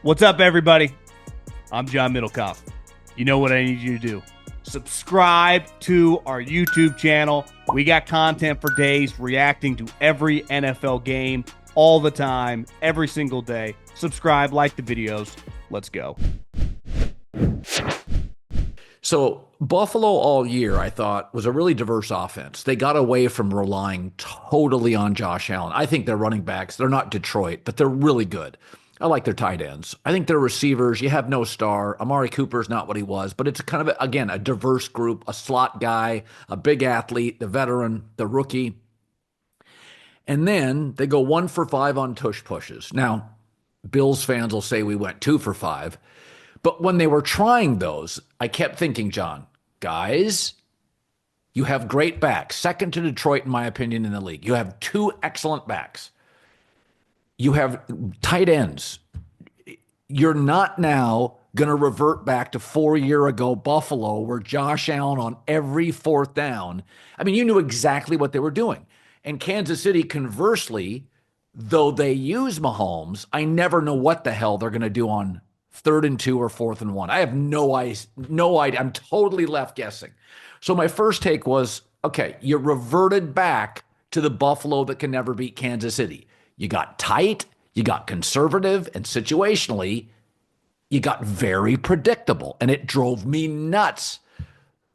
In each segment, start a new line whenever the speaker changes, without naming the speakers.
What's up, everybody? I'm John Middlekauff. You know what I need you to do. Subscribe to our YouTube channel. We got content for days reacting to every NFL game all the time, every single day. Subscribe, like the videos. Let's go.
So Buffalo all year, I thought, was a really diverse offense. They got away from relying totally on Josh Allen. I think their running backs, they're not Detroit, but they're really good. I like their tight ends. I think their receivers, you have no star. Amari Cooper's not what he was, but it's kind of, again, a diverse group, a slot guy, a big athlete, the veteran, the rookie. And then they go 1 for 5 on tush pushes. Now, Bills fans will say we went 2 for 5. But when they were trying those, I kept thinking, John, guys, you have great backs. Second to Detroit, in my opinion, in the league. You have 2 excellent backs. You have tight ends. You're not now going to revert back to 4 years ago Buffalo where Josh Allen on every fourth down. I mean, you knew exactly what they were doing. And Kansas City, conversely, though they use Mahomes, I never know what the hell they're going to do on 3rd and 2 or 4th and 1. I have no idea. I'm totally left guessing. So my first take was, okay, you reverted back to the Buffalo that can never beat Kansas City. You got tight, you got conservative, and situationally, you got very predictable, and it drove me nuts.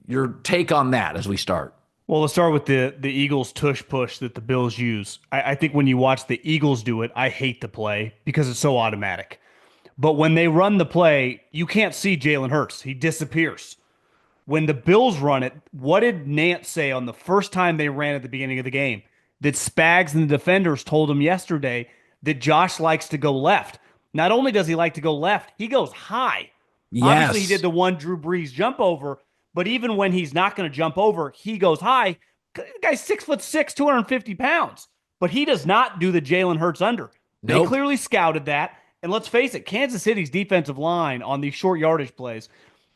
Your take on that as we start?
Well, let's start with the Eagles tush push that the Bills use. I think when you watch the Eagles do it, I hate the play because it's so automatic. But when they run the play, you can't see Jalen Hurts. He disappears. When the Bills run it, what did Nance say on the first time they ran at the beginning of the game? That Spags and the defenders told him yesterday that Josh likes to go left. Not only does he like to go left, he goes high.
Yes.
Obviously, he did the one Drew Brees jump over, but even when he's not going to jump over, he goes high. The guy's 6'6", 250 pounds, but he does not do the Jalen Hurts under.
Nope.
They clearly scouted that. And let's face it, Kansas City's defensive line on these short yardage plays.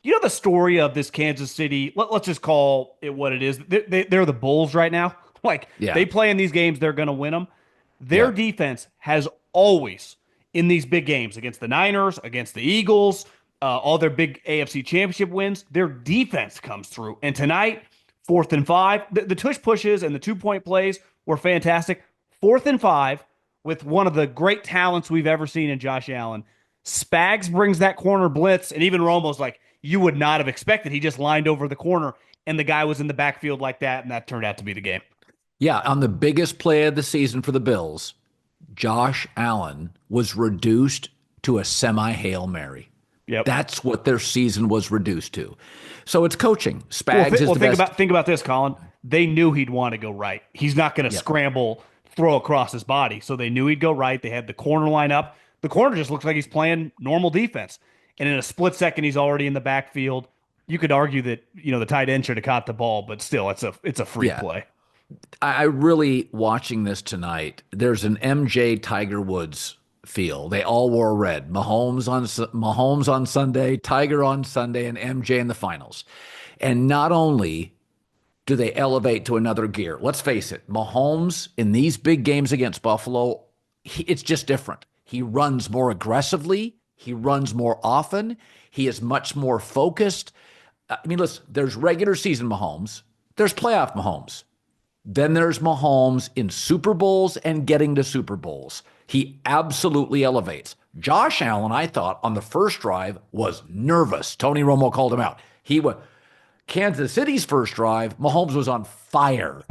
You know the story of this Kansas City, let's just call it what it is. They're the Bulls right now. They play in these games, they're going to win them. Their defense has always, in these big games, against the Niners, against the Eagles, all their big AFC Championship wins, their defense comes through. And tonight, 4th and 5, the tush pushes and the 2-point plays were fantastic. 4th and 5, with one of the great talents we've ever seen in Josh Allen. Spags brings that corner blitz, and even Romo's like, you would not have expected. He just lined over the corner, and the guy was in the backfield like that, and that turned out to be the game.
Yeah, on the biggest play of the season for the Bills, Josh Allen was reduced to a semi-Hail Mary.
Yep.
That's what their season was reduced to. So it's coaching. Spags is the best.
Think about this, Colin. They knew he'd want to go right. He's not going to scramble, throw across his body. So they knew he'd go right. They had the corner line up. The corner just looks like he's playing normal defense. And in a split second, he's already in the backfield. You could argue that, the tight end should have caught the ball, but still, it's a free play.
I really, watching this tonight, there's an MJ Tiger Woods feel. They all wore red. Mahomes on Sunday, Tiger on Sunday, and MJ in the finals. And not only do they elevate to another gear, let's face it, Mahomes in these big games against Buffalo, it's just different. He runs more aggressively. He runs more often. He is much more focused. I mean, listen, there's regular season Mahomes. There's playoff Mahomes. Then there's Mahomes in Super Bowls and getting to Super Bowls. He absolutely elevates. Josh Allen, I thought, on the first drive was nervous. Tony Romo called him out. Kansas City's first drive, Mahomes was on fire.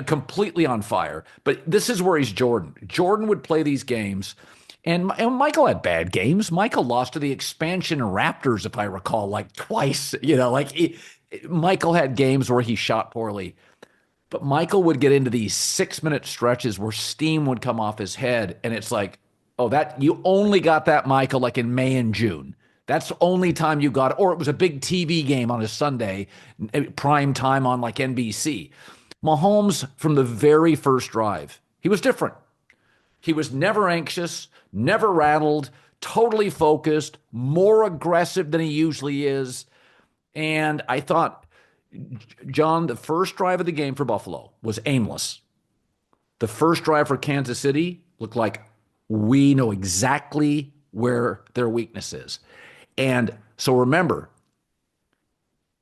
Completely on fire. But this is where he's Jordan. Jordan would play these games, and Michael had bad games. Michael lost to the expansion Raptors, if I recall, like twice. Michael had games where he shot poorly. But Michael would get into these 6-minute stretches where steam would come off his head. And it's like, that you only got that, Michael, like in May and June. That's the only time you got it. Or it was a big TV game on a Sunday, prime time on like NBC. Mahomes, from the very first drive, he was different. He was never anxious, never rattled, totally focused, more aggressive than he usually is. And I thought, John, the first drive of the game for Buffalo was aimless. The first drive for Kansas City looked like we know exactly where their weakness is. And so remember,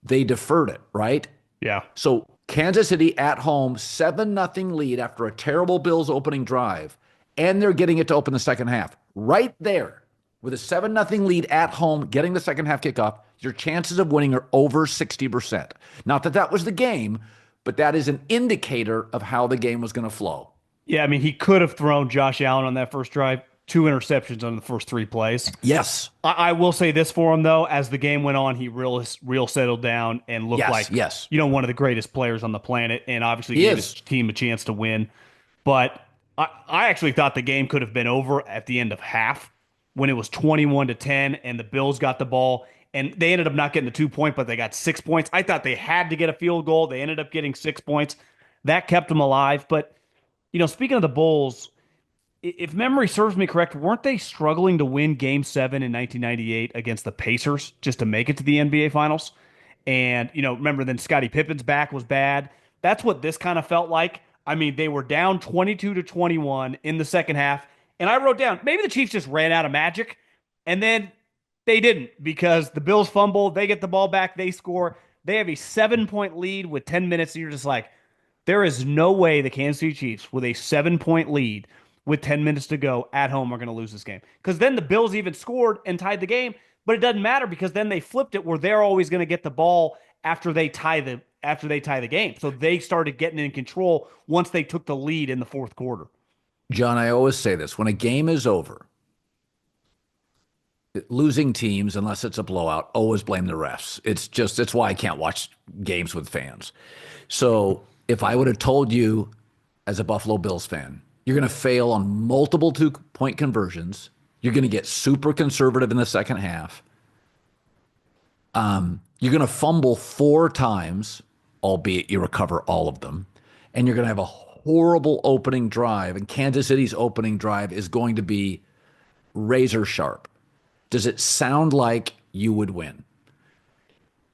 they deferred it, right?
Yeah.
So Kansas City at home, 7-0 lead after a terrible Bills opening drive, and they're getting it to open the second half. Right there, with a 7-0 lead at home, getting the second half kickoff, your chances of winning are over 60%. Not that that was the game, but that is an indicator of how the game was going to flow.
Yeah, I mean, he could have thrown Josh Allen on that first drive, two interceptions on the first three plays.
Yes.
I will say this for him though, as the game went on, he real settled down and looked
Yes.
like
Yes.
one of the greatest players on the planet, and obviously
He
gave his
is.
team a chance to win. But I actually thought the game could have been over at the end of half when it was 21-10 and the Bills got the ball and they ended up not getting the 2 point, but they got 6 points. I thought they had to get a field goal. They ended up getting 6 points. That kept them alive. But speaking of the Bulls, if memory serves me correct, weren't they struggling to win Game 7 in 1998 against the Pacers just to make it to the NBA Finals? And, remember then Scottie Pippen's back was bad. That's what this kind of felt like. I mean, they were down 22-21 in the second half. And I wrote down, maybe the Chiefs just ran out of magic. And then they didn't because the Bills fumble. They get the ball back. They score. They have a 7 point lead with 10 minutes. And you're just like, there is no way the Kansas City Chiefs, with a 7 point lead with 10 minutes to go at home, are going to lose this game. Because then the Bills even scored and tied the game, but it doesn't matter because then they flipped it where they're always going to get the ball after they tie the game. So they started getting in control once they took the lead in the fourth quarter.
John, I always say this when a game is over, losing teams, unless it's a blowout, always blame the refs. It's why I can't watch games with fans. So if I would have told you as a Buffalo Bills fan, you're going to fail on multiple 2 point conversions, you're going to get super conservative in the second half, you're going to fumble 4 times, albeit you recover all of them, and you're going to have a horrible opening drive, and Kansas City's opening drive is going to be razor sharp. Does it sound like you would win?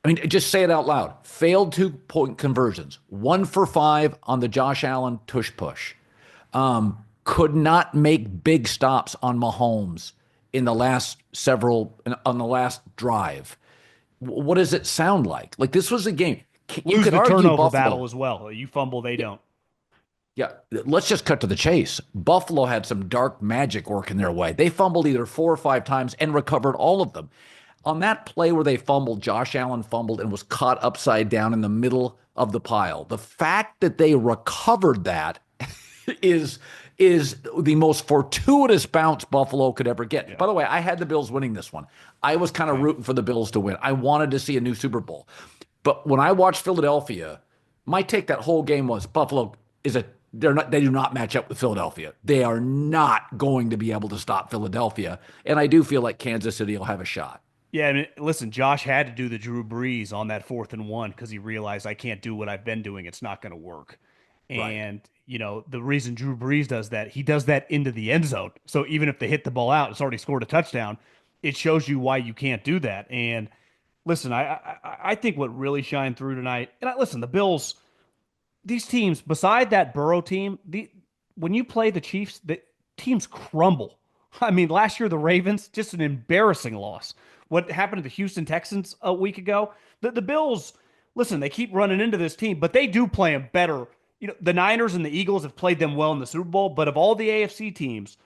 I mean, just say it out loud. Failed 2 point conversions. 1 for 5 on the Josh Allen tush push. Could not make big stops on Mahomes on the last drive. What does it sound like? Like this was a game. You
Lose
could
the
argue
turnover
Buffalo.
battle as well. You fumble, they don't.
Yeah, let's just cut to the chase. Buffalo had some dark magic working their way. They fumbled either 4 or 5 times and recovered all of them. On that play where they fumbled, Josh Allen fumbled and was caught upside down in the middle of the pile. The fact that they recovered that is the most fortuitous bounce Buffalo could ever get. Yeah. By the way, I had the Bills winning this one. I was kind of rooting for the Bills to win. I wanted to see a new Super Bowl. But when I watched Philadelphia, my take that whole game was Buffalo they do not match up with Philadelphia. They are not going to be able to stop Philadelphia. And I do feel like Kansas City will have a shot.
Yeah, I mean, listen, Josh had to do the Drew Brees on that 4th and 1 because he realized I can't do what I've been doing. It's not going to work. And, the reason Drew Brees does that, he does that into the end zone. So even if they hit the ball out, it's already scored a touchdown. It shows you why you can't do that. And listen, I think what really shined through tonight, and listen, the Bills, these teams, beside that Burrow team, when you play the Chiefs, the teams crumble. I mean, last year, the Ravens, just an embarrassing loss. What happened to the Houston Texans a week ago? The Bills, listen, they keep running into this team, but they do play them better. The Niners and the Eagles have played them well in the Super Bowl, but of all the AFC teams,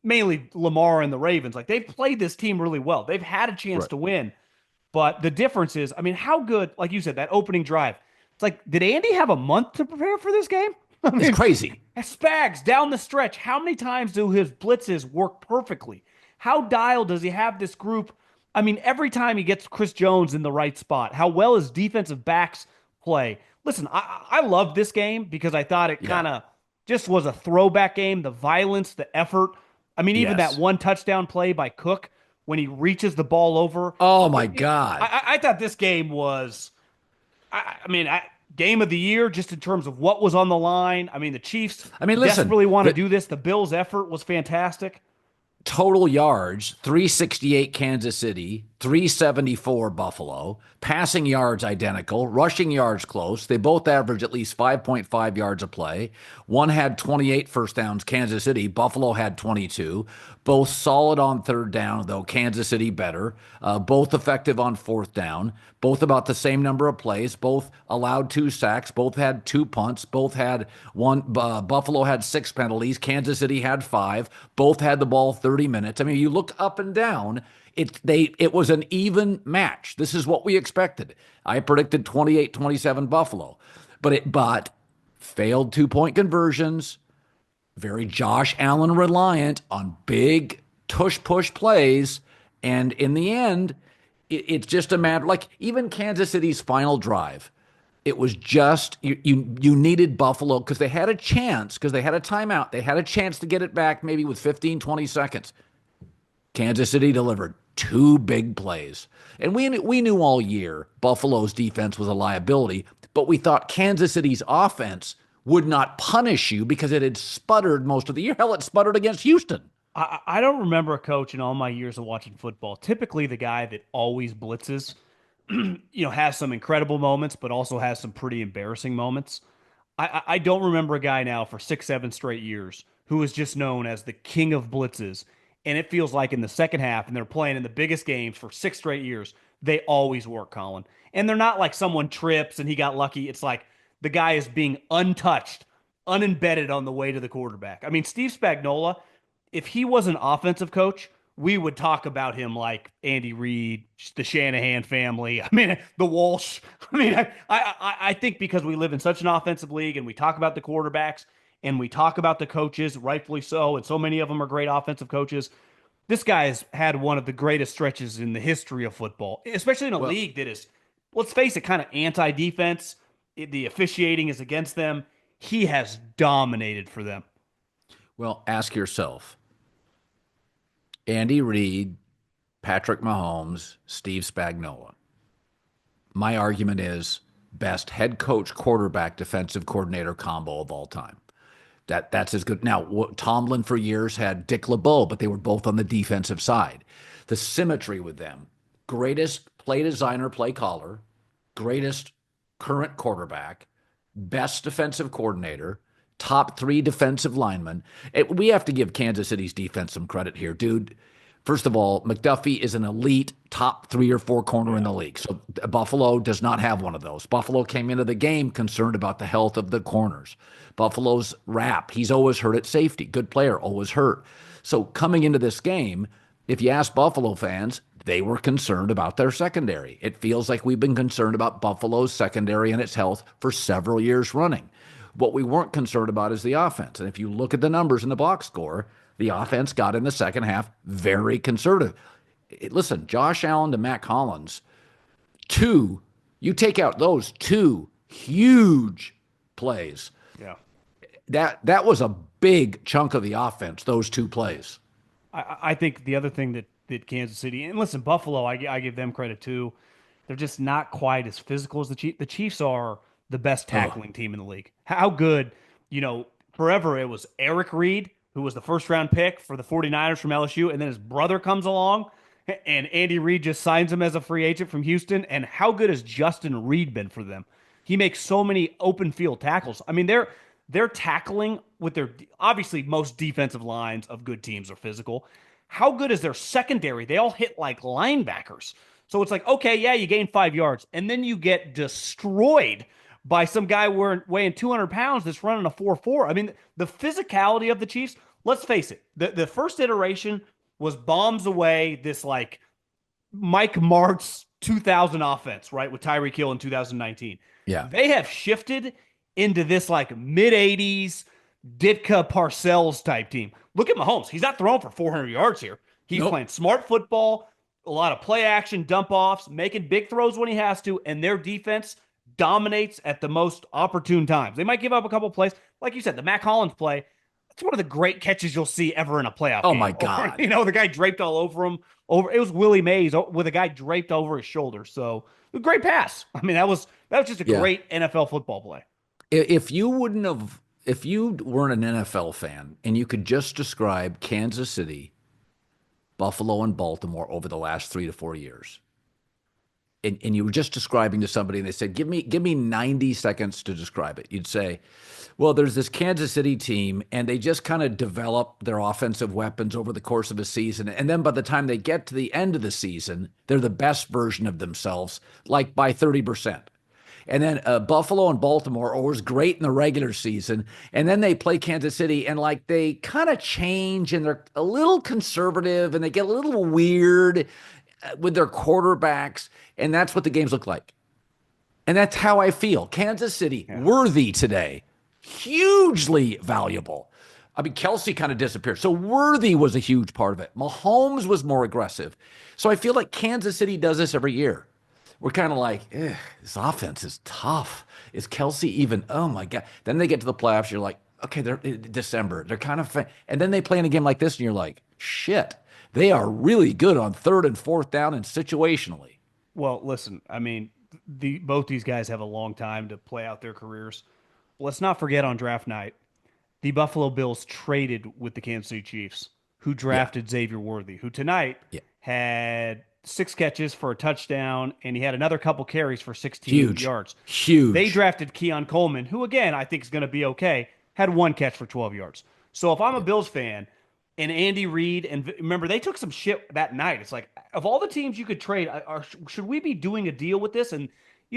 mainly Lamar and the Ravens, like they've played this team really well. They've had a chance to win. But the difference is, I mean, how good, like you said, that opening drive. It's like, did Andy have a month to prepare for this game? I mean,
it's crazy.
Spags down the stretch. How many times do his blitzes work perfectly? How dialed does he have this group? I mean, every time he gets Chris Jones in the right spot, how well his defensive backs play. Listen, I love this game because I thought it kind of just was a throwback game. The violence, the effort. I mean, even that one touchdown play by Cook when he reaches the ball over.
Oh, my God.
I thought this game was, game of the year just in terms of what was on the line. I mean, the Chiefs desperately want to do this. The Bills' effort was fantastic.
Total yards, 368 Kansas City, 374 Buffalo, passing yards identical, rushing yards close. They both average at least 5.5 yards a play. One had 28 first downs, Kansas City. Buffalo had 22. Both solid on third down, though Kansas City better. Both effective on fourth down. Both about the same number of plays. Both allowed 2 sacks. Both had 2 punts. Both had one. Buffalo had 6 penalties. Kansas City had 5. Both had the ball 30 minutes. I mean, you look up and down. It was an even match. This is what we expected. I predicted 28-27 Buffalo, but failed 2-point conversions, very Josh Allen reliant on big tush push plays, and in the end, it's just a matter, like even Kansas City's final drive. It was just you needed Buffalo because they had a chance, because they had a timeout. They had a chance to get it back maybe with 15, 20 seconds. Kansas City delivered 2 big plays. And we knew all year Buffalo's defense was a liability, but we thought Kansas City's offense would not punish you because it had sputtered most of the year. Hell, it sputtered against Houston.
I don't remember a coach in all my years of watching football. Typically, the guy that always blitzes, has some incredible moments, but also has some pretty embarrassing moments. I don't remember a guy now for 6, 7 straight years who is just known as the king of blitzes. And it feels like in the second half, and they're playing in the biggest games for 6 straight years, they always work, Colin. And they're not like someone trips and he got lucky. It's like the guy is being untouched, unembedded on the way to the quarterback. I mean, Steve Spagnuolo, if he was an offensive coach, we would talk about him like Andy Reid, the Shanahan family. I mean, the Walsh. I mean, I think because we live in such an offensive league and we talk about the quarterbacks and we talk about the coaches, rightfully so, and so many of them are great offensive coaches. This guy has had one of the greatest stretches in the history of football, especially in a
Well,
league that is, let's face it, kind of anti-defense. The officiating is against them. He has dominated for them.
well, ask yourself, Andy Reid, Patrick Mahomes, Steve Spagnuolo. My argument is best head coach, quarterback, defensive coordinator combo of all time. That's as good. Now, Tomlin for years had Dick LeBeau, but they were both on the defensive side. The symmetry with them, greatest play designer, play caller, greatest current quarterback, best defensive coordinator, top 3 defensive linemen. We have to give Kansas City's defense some credit here, dude. First of all, McDuffie is an elite top 3 or 4 corner in the league. So Buffalo does not have one of those. Buffalo came into the game concerned about the health of the corners. Buffalo's rap, he's always hurt at safety. Good player, always hurt. So coming into this game, if you ask Buffalo fans, they were concerned about their secondary. It feels like we've been concerned about Buffalo's secondary and its health for several years running. What we weren't concerned about is the offense. And if you look at the numbers in the box score, the offense got in the second half very conservative. Listen, Josh Allen to Matt Collins, you take out those 2 huge plays.
Yeah.
That was a big chunk of the offense, those 2 plays.
I think the other thing that Kansas City, and listen, Buffalo, I give them credit too. They're just not quite as physical as the Chiefs. The Chiefs are the best tackling team in the league. How good, forever it was Eric Reid, who was the first round pick for the 49ers from LSU, and then his brother comes along and Andy Reid just signs him as a free agent from Houston. And how good has Justin Reid been for them? He makes so many open field tackles. I mean, they're tackling with their, obviously most defensive lines of good teams are physical. How good is their secondary? They all hit like linebackers. So it's like, okay, yeah, you gain 5 yards, and then you get destroyed by some guy weighing 200 pounds that's running a 4.4. I mean, the physicality of the Chiefs, let's face it, the first iteration was bombs away this like Mike Martz 2000 offense, right, with Tyreek Hill in 2019.
Yeah.
They have shifted into this like mid 80s Ditka Parcells type team. Look at Mahomes. He's not throwing for 400 yards here. He's playing smart football, a lot of play action, dump offs, making big throws when he has to, and their defense dominates at the most opportune times. They might give up a couple plays. Like you said, the Matt Collins play, it's one of the great catches you'll see ever in a playoff game.
My God.
The guy draped all over him. It was Willie Mays with a guy draped over his shoulder. So a great pass. I mean, that was just a great NFL football play.
If you weren't an NFL fan and you could just describe Kansas City Buffalo and Baltimore over the last 3 to 4 years. And you were just describing to somebody and they said, give me 90 seconds to describe it. You'd say, well, there's this Kansas City team and they just kind of develop their offensive weapons over the course of a season. And then by the time they get to the end of the season, they're the best version of themselves, like by 30%. And then Buffalo and Baltimore are always great in the regular season. And then they play Kansas City and like they kind of change and they're a little conservative and they get a little weird with their quarterbacks. And that's what the games look like. And that's how I feel. Kansas City, worthy today, hugely valuable. I mean, Kelsey kind of disappeared. So worthy was a huge part of it. Mahomes was more aggressive. So I feel like Kansas City does this every year. We're kind of like, this offense is tough. Is Kelsey even? Oh my God. Then they get to the playoffs. You're like, okay, they're in December. They're kind of, and then they play in a game like this and you're like, shit, they are really good on third and fourth down and situationally.
Well, listen, I mean, both these guys have a long time to play out their careers. Let's not forget on draft night, the Buffalo Bills traded with the Kansas City Chiefs, who
Yeah.
drafted Xavier Worthy, who tonight
Yeah.
had 6 catches for a touchdown, and he had another couple carries for 16
Huge.
yards. They
Huge.
drafted Keon Coleman, who, again, I think is going to be okay, had 1 catch for 12 yards. So if I'm a
Yeah.
Bills fan and Andy Reid, and remember, they took some shit that night. It's like, of all the teams you could trade, should we be doing a deal with this? And,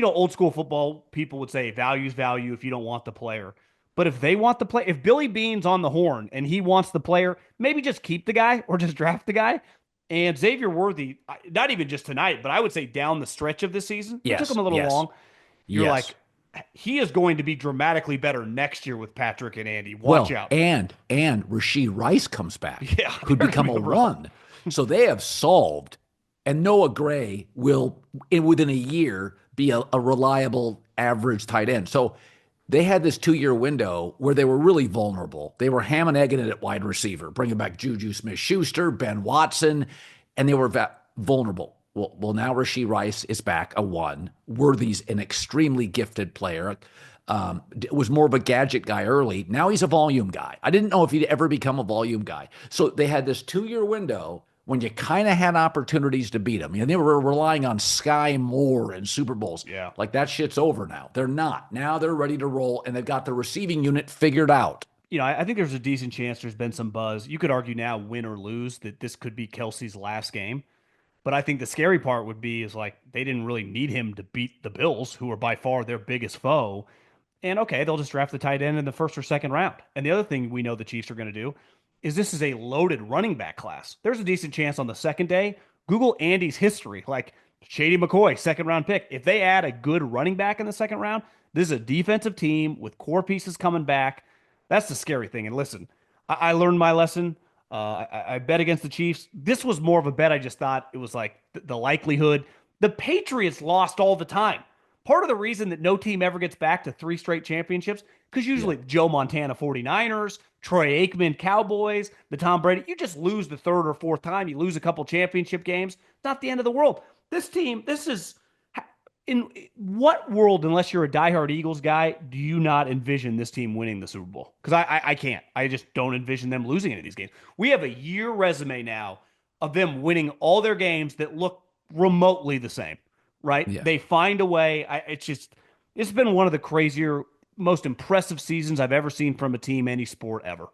old school football people would say value's value if you don't want the player. But if they want the play, if Billy Bean's on the horn and he wants the player, maybe just keep the guy or just draft the guy. And Xavier Worthy, not even just tonight, but I would say down the stretch of this season, it took him
Yes.
a little
Yes.
long. You're
Yes.
like, he is going to be dramatically better next year with Patrick and Andy. Watch
Well,
out.
and Rasheed Rice comes back,
Yeah,
could become a one. So they have solved, and Noah Gray will, within a year, be a reliable average tight end. So they had this 2 year window where they were really vulnerable. They were ham and egging it at wide receiver, bringing back Juju Smith-Schuster, Ben Watson, and they were vulnerable. Well, now Rasheed Rice is back, a one. Worthy's an extremely gifted player. Was more of a gadget guy early. Now he's a volume guy. I didn't know if he'd ever become a volume guy. So they had this 2 year window when you kind of had opportunities to beat them. They were relying on Sky Moore and Super Bowls.
Yeah.
Like that shit's over now. They're not. Now they're ready to roll, and they've got the receiving unit figured out.
I think there's a decent chance there's been some buzz. You could argue now, win or lose, that this could be Kelsey's last game. But I think the scary part would be is like they didn't really need him to beat the Bills, who are by far their biggest foe. And okay, they'll just draft the tight end in the first or second round. And the other thing we know the Chiefs are going to do is this is a loaded running back class. There's a decent chance on the second day, Google Andy's history, like Shady McCoy, second round pick. If they add a good running back in the second round, this is a defensive team with core pieces coming back. That's the scary thing. And listen, I learned my lesson. I bet against the Chiefs. This was more of a bet. I just thought it was like the likelihood. The Patriots lost all the time. Part of the reason that no team ever gets back to 3 straight championships, because usually Joe Montana 49ers, Troy Aikman Cowboys, the Tom Brady, you just lose the third or fourth time. You lose a couple championship games. It's not the end of the world. This team, this is in what world, unless you're a diehard Eagles guy, do you not envision this team winning the Super Bowl? Because I can't. I just don't envision them losing any of these games. We have a year resume now of them winning all their games that look remotely the same, right?
Yeah.
They find a way. It's been one of the crazier, most impressive seasons I've ever seen from a team, any sport ever.